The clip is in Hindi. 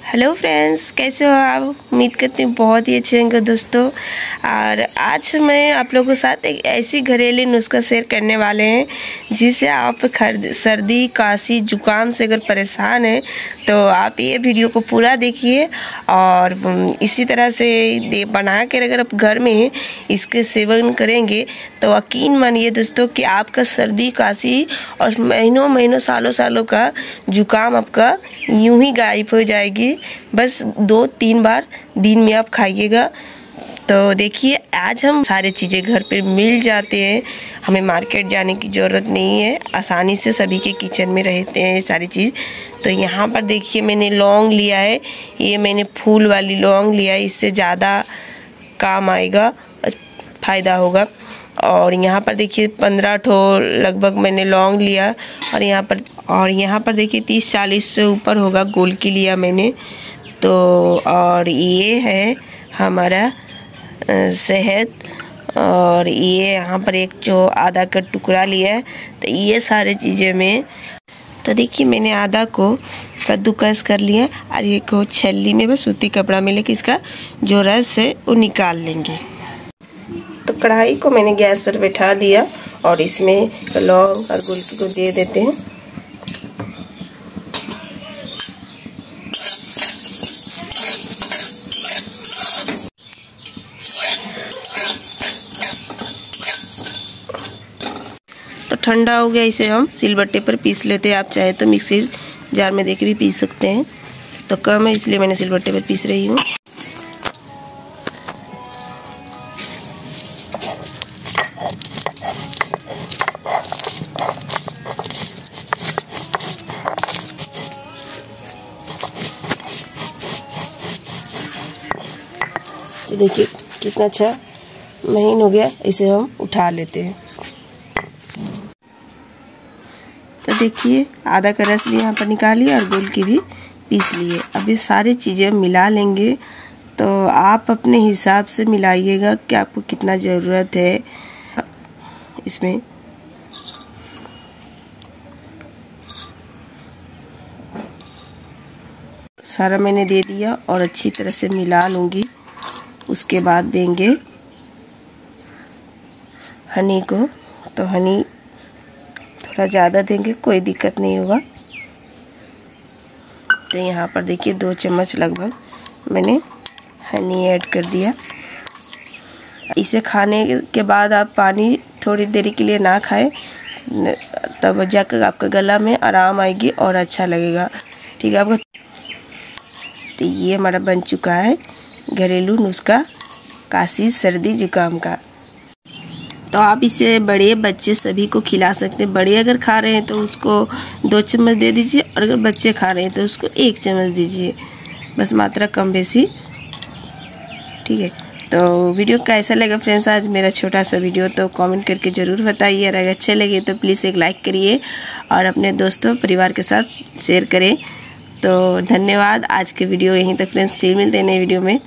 हेलो फ्रेंड्स, कैसे हो आप? उम्मीद करती हूँ बहुत ही अच्छे होंगे दोस्तों। और आज मैं आप लोगों के साथ एक ऐसी घरेलू नुस्खा शेयर करने वाले हैं जिससे आप सर्दी खांसी जुकाम से अगर परेशान हैं तो आप ये वीडियो को पूरा देखिए। और इसी तरह से बना कर अगर आप घर में इसके सेवन करेंगे तो यकीन मानिए दोस्तों कि आपका सर्दी खांसी और महीनों महीनों सालों सालों का जुकाम आपका यूं ही गायब हो जाएगी। बस 2-3 बार दिन में आप खाइएगा। तो देखिए, आज हम सारी चीज़ें घर पे मिल जाते हैं, हमें मार्केट जाने की ज़रूरत नहीं है, आसानी से सभी के किचन में रहते हैं ये सारी चीज़। तो यहाँ पर देखिए मैंने लौंग लिया है, ये मैंने फूल वाली लौंग लिया है, इससे ज़्यादा काम आएगा, फ़ायदा होगा। और यहाँ पर देखिए 15 ठो लगभग मैंने लौंग लिया। और यहाँ पर देखिए 30-40 से ऊपर होगा गोलकी लिया मैंने। तो और ये है हमारा शहद, और ये यहाँ पर एक जो आधा का टुकड़ा लिया है। तो ये सारे चीज़ें में तो देखिए मैंने आधा को कद्दूकस कर लिया और ये को छल्ली में बस सूती कपड़ा में लेके इसका जो रस है वो निकाल लेंगे। तो कढ़ाई को मैंने गैस पर बैठा दिया और इसमें लौंग और गोलकी को दे देते हैं। तो ठंडा हो गया, इसे हम सिलबट्टे पर पीस लेते हैं। आप चाहे तो मिक्सी जार में देके भी पीस सकते हैं, तो कम है इसलिए मैंने सिलबट्टे पर पीस रही हूँ। तो देखिए कितना अच्छा महीन हो गया, इसे हम उठा लेते हैं। तो देखिए आधा का रस भी यहाँ पर निकालिए और गोलकी भी पीस लिए। अब ये सारी चीज़ें मिला लेंगे। तो आप अपने हिसाब से मिलाइएगा कि आपको कितना ज़रूरत है इसमें। सारा मैंने दे दिया और अच्छी तरह से मिला लूँगी। उसके बाद देंगे हनी को। तो हनी थोड़ा ज़्यादा देंगे, कोई दिक्कत नहीं होगा। तो यहाँ पर देखिए 2 चम्मच लगभग मैंने हनी ऐड कर दिया। इसे खाने के बाद आप पानी थोड़ी देरी के लिए ना खाएं, तब जाकर आपका गला में आराम आएगी और अच्छा लगेगा। ठीक है आपका। तो ये हमारा बन चुका है घरेलू नुस्खा खांसी सर्दी जुकाम का। तो आप इसे बड़े बच्चे सभी को खिला सकते हैं। बड़े अगर खा रहे हैं तो उसको 2 चम्मच दे दीजिए, और अगर बच्चे खा रहे हैं तो उसको 1 चम्मच दीजिए, बस मात्रा कम बेसी। ठीक है। तो वीडियो कैसा लगा फ्रेंड्स आज मेरा छोटा सा वीडियो, तो कमेंट करके ज़रूर बताइए। अगर अच्छे लगे तो प्लीज़ एक लाइक करिए और अपने दोस्तों परिवार के साथ शेयर करें। तो धन्यवाद। आज के वीडियो यहीं तक फ्रेंड्स, फिर मिलते हैं नए वीडियो में।